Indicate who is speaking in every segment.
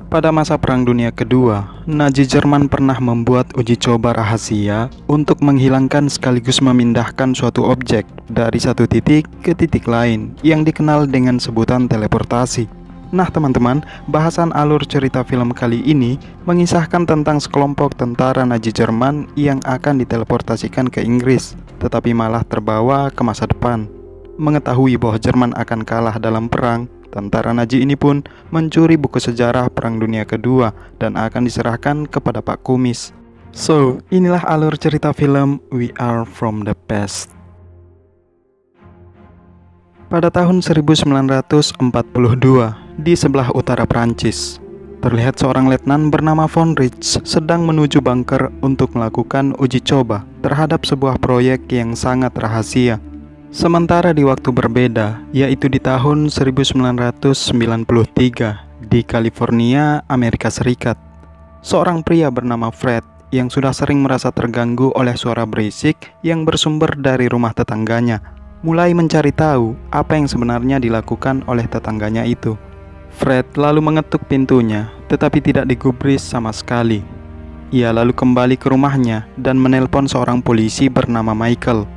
Speaker 1: Pada masa Perang Dunia Kedua, Nazi Jerman pernah membuat uji coba rahasia untuk menghilangkan sekaligus memindahkan suatu objek dari satu titik ke titik lain yang dikenal dengan sebutan teleportasi. Nah teman-teman, bahasan alur cerita film kali ini mengisahkan tentang sekelompok tentara Nazi Jerman yang akan diteleportasikan ke Inggris, tetapi malah terbawa ke masa depan. Mengetahui bahwa Jerman akan kalah dalam perang, tentara Nazi ini pun mencuri buku sejarah Perang Dunia Kedua dan akan diserahkan kepada Pak Kumis. So, inilah alur cerita film We Are From The Past. Pada tahun 1942, di sebelah utara Prancis, terlihat seorang letnan bernama Von Rich sedang menuju bunker untuk melakukan uji coba terhadap sebuah proyek yang sangat rahasia. Sementara di waktu berbeda, yaitu di tahun 1993 di California, Amerika Serikat, seorang pria bernama Fred yang sudah sering merasa terganggu oleh suara berisik yang bersumber dari rumah tetangganya, mulai mencari tahu apa yang sebenarnya dilakukan oleh tetangganya itu. Fred lalu mengetuk pintunya, tetapi tidak digubris sama sekali. Ia lalu kembali ke rumahnya dan menelpon seorang polisi bernama Michael.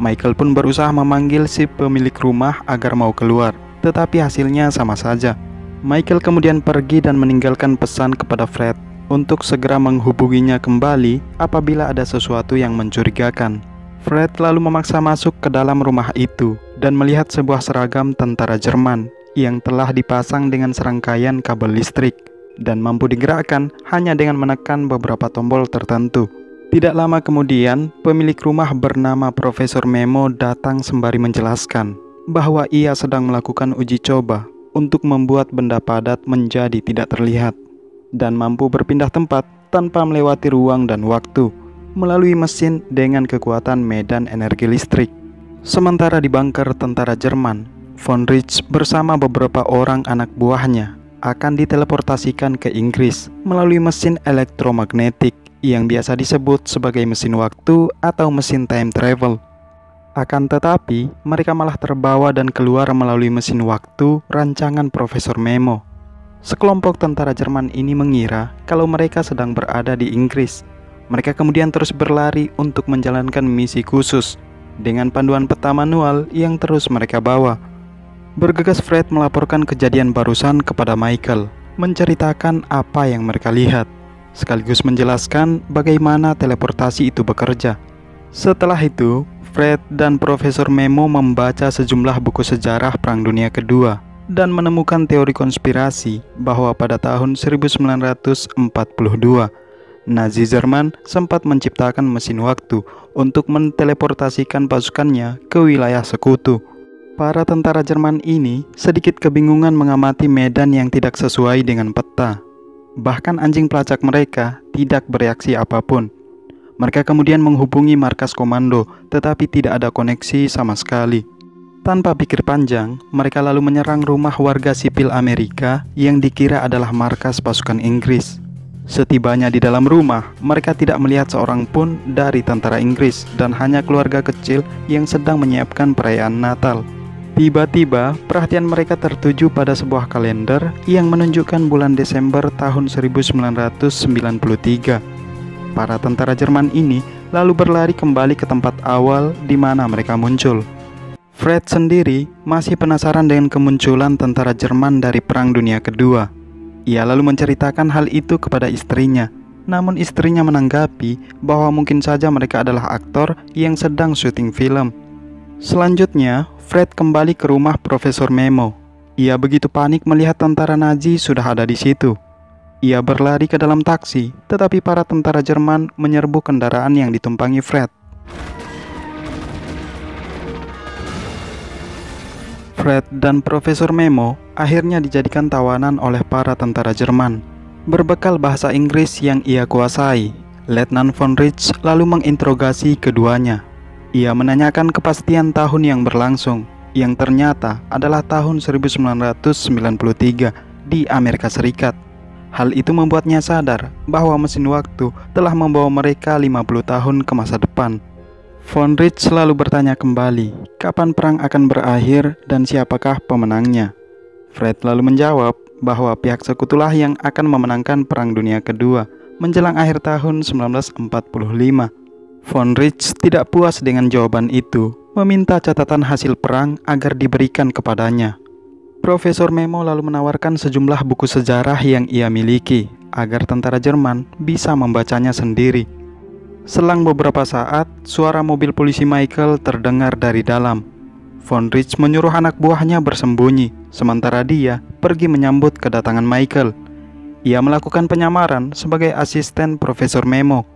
Speaker 1: Michael pun berusaha memanggil si pemilik rumah agar mau keluar, tetapi hasilnya sama saja. Michael kemudian pergi dan meninggalkan pesan kepada Fred untuk segera menghubunginya kembali apabila ada sesuatu yang mencurigakan. Fred lalu memaksa masuk ke dalam rumah itu dan melihat sebuah seragam tentara Jerman yang telah dipasang dengan serangkaian kabel listrik dan mampu digerakkan hanya dengan menekan beberapa tombol tertentu. Tidak lama kemudian, pemilik rumah bernama Profesor Memo datang sembari menjelaskan bahwa ia sedang melakukan uji coba untuk membuat benda padat menjadi tidak terlihat dan mampu berpindah tempat tanpa melewati ruang dan waktu melalui mesin dengan kekuatan medan energi listrik. Sementara di bunker tentara Jerman, Von Rich bersama beberapa orang anak buahnya akan diteleportasikan ke Inggris melalui mesin elektromagnetik yang biasa disebut sebagai mesin waktu atau mesin time travel. Akan tetapi, mereka malah terbawa dan keluar melalui mesin waktu rancangan Profesor Memo. Sekelompok tentara Jerman ini mengira kalau mereka sedang berada di Inggris. Mereka kemudian terus berlari untuk menjalankan misi khusus dengan panduan peta manual yang terus mereka bawa. Bergegas Fred melaporkan kejadian barusan kepada Michael, menceritakan apa yang mereka lihat, sekaligus menjelaskan bagaimana teleportasi itu bekerja. Setelah itu, Fred dan Profesor Memo membaca sejumlah buku sejarah Perang Dunia Kedua dan menemukan teori konspirasi bahwa pada tahun 1942, Nazi Jerman sempat menciptakan mesin waktu untuk menteleportasikan pasukannya ke wilayah sekutu. Para tentara Jerman ini sedikit kebingungan mengamati medan yang tidak sesuai dengan peta. Bahkan anjing pelacak mereka tidak bereaksi apapun. Mereka kemudian menghubungi markas komando, tetapi tidak ada koneksi sama sekali. Tanpa pikir panjang, mereka lalu menyerang rumah warga sipil Amerika yang dikira adalah markas pasukan Inggris. Setibanya di dalam rumah, mereka tidak melihat seorang pun dari tentara Inggris dan hanya keluarga kecil yang sedang menyiapkan perayaan Natal. Tiba-tiba, perhatian mereka tertuju pada sebuah kalender yang menunjukkan bulan Desember tahun 1993. Para tentara Jerman ini lalu berlari kembali ke tempat awal di mana mereka muncul. Fred sendiri masih penasaran dengan kemunculan tentara Jerman dari Perang Dunia Kedua. Ia lalu menceritakan hal itu kepada istrinya, namun istrinya menanggapi bahwa mungkin saja mereka adalah aktor yang sedang syuting film. Selanjutnya, Fred kembali ke rumah Profesor Memo. Ia begitu panik melihat tentara Nazi sudah ada di situ. Ia berlari ke dalam taksi, tetapi para tentara Jerman menyerbu kendaraan yang ditumpangi Fred. Fred dan Profesor Memo akhirnya dijadikan tawanan oleh para tentara Jerman. Berbekal bahasa Inggris yang ia kuasai, Letnan Von Rich lalu menginterogasi keduanya. Ia menanyakan kepastian tahun yang berlangsung, yang ternyata adalah tahun 1993 di Amerika Serikat. Hal itu membuatnya sadar bahwa mesin waktu telah membawa mereka 50 tahun ke masa depan. Von Rich selalu bertanya kembali, kapan perang akan berakhir dan siapakah pemenangnya? Fred lalu menjawab bahwa pihak sekutulah yang akan memenangkan Perang Dunia Kedua menjelang akhir tahun 1945. Von Rich tidak puas dengan jawaban itu, meminta catatan hasil perang agar diberikan kepadanya. Profesor Memo lalu menawarkan sejumlah buku sejarah yang ia miliki agar tentara Jerman bisa membacanya sendiri. Selang beberapa saat, suara mobil polisi Michael terdengar dari dalam. Von Rich menyuruh anak buahnya bersembunyi, sementara dia pergi menyambut kedatangan Michael. Ia melakukan penyamaran sebagai asisten Profesor Memo.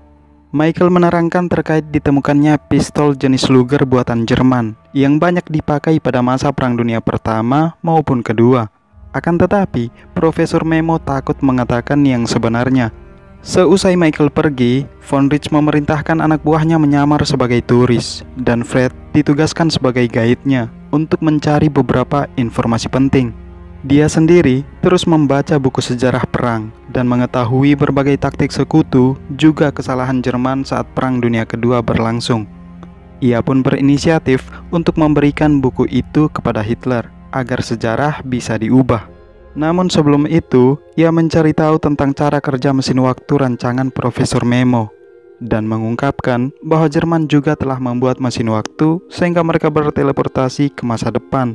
Speaker 1: Michael menerangkan terkait ditemukannya pistol jenis Luger buatan Jerman yang banyak dipakai pada masa Perang Dunia Pertama maupun Kedua. Akan tetapi, Profesor Memo takut mengatakan yang sebenarnya. Seusai Michael pergi, Von Rich memerintahkan anak buahnya menyamar sebagai turis, dan Fred ditugaskan sebagai guide-nya untuk mencari beberapa informasi penting. Dia sendiri terus membaca buku sejarah perang dan mengetahui berbagai taktik sekutu, juga kesalahan Jerman saat Perang Dunia Kedua berlangsung. Ia pun berinisiatif untuk memberikan buku itu kepada Hitler agar sejarah bisa diubah. Namun sebelum itu, ia mencari tahu tentang cara kerja mesin waktu rancangan Profesor Memo dan mengungkapkan bahwa Jerman juga telah membuat mesin waktu sehingga mereka berteleportasi ke masa depan.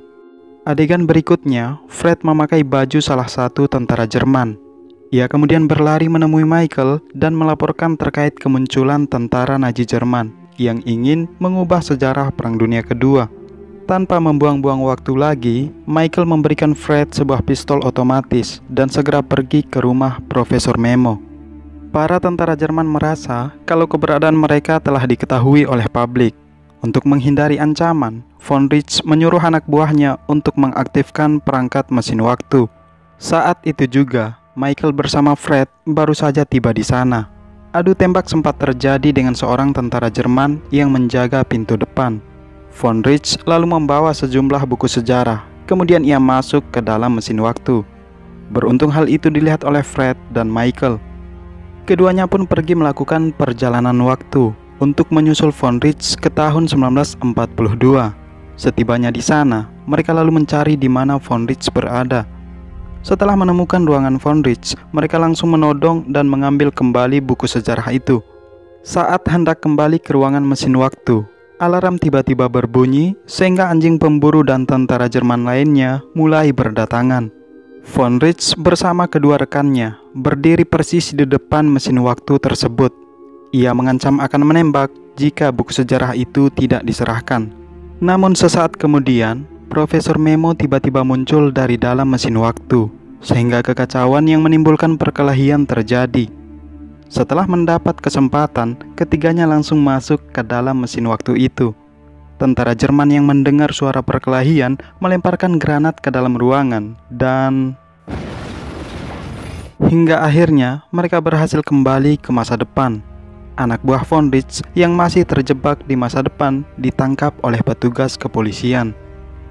Speaker 1: Adegan berikutnya, Fred memakai baju salah satu tentara Jerman. Ia kemudian berlari menemui Michael dan melaporkan terkait kemunculan tentara Nazi Jerman yang ingin mengubah sejarah Perang Dunia Kedua. Tanpa membuang-buang waktu lagi, Michael memberikan Fred sebuah pistol otomatis dan segera pergi ke rumah Profesor Memo. Para tentara Jerman merasa kalau keberadaan mereka telah diketahui oleh publik. Untuk menghindari ancaman, Von Rich menyuruh anak buahnya untuk mengaktifkan perangkat mesin waktu. Saat itu juga, Michael bersama Fred baru saja tiba di sana. Adu tembak sempat terjadi dengan seorang tentara Jerman yang menjaga pintu depan. Von Rich lalu membawa sejumlah buku sejarah, kemudian ia masuk ke dalam mesin waktu. Beruntung hal itu dilihat oleh Fred dan Michael. Keduanya pun pergi melakukan perjalanan waktu untuk menyusul Von Rich ke tahun 1942. Setibanya di sana, mereka lalu mencari di mana Von Rich berada. Setelah menemukan ruangan Von Rich, mereka langsung menodong dan mengambil kembali buku sejarah itu. Saat hendak kembali ke ruangan mesin waktu, alarm tiba-tiba berbunyi sehingga anjing pemburu dan tentara Jerman lainnya mulai berdatangan. Von Rich bersama kedua rekannya berdiri persis di depan mesin waktu tersebut. Ia mengancam akan menembak jika buku sejarah itu tidak diserahkan. Namun sesaat kemudian, Profesor Memo tiba-tiba muncul dari dalam mesin waktu, sehingga kekacauan yang menimbulkan perkelahian terjadi. Setelah mendapat kesempatan, ketiganya langsung masuk ke dalam mesin waktu itu. Tentara Jerman yang mendengar suara perkelahian melemparkan granat ke dalam ruangan dan hingga akhirnya mereka berhasil kembali ke masa depan. Anak buah Von Rich yang masih terjebak di masa depan ditangkap oleh petugas kepolisian.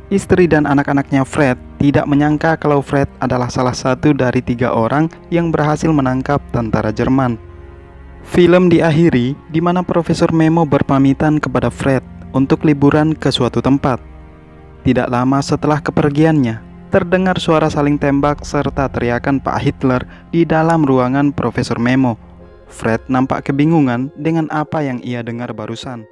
Speaker 1: Istri dan anak-anaknya Fred tidak menyangka kalau Fred adalah salah satu dari 3 orang yang berhasil menangkap tentara Jerman. Film diakhiri di mana Profesor Memo berpamitan kepada Fred untuk liburan ke suatu tempat. Tidak lama setelah kepergiannya, terdengar suara saling tembak serta teriakan Pak Hitler di dalam ruangan Profesor Memo. Fred nampak kebingungan dengan apa yang ia dengar barusan.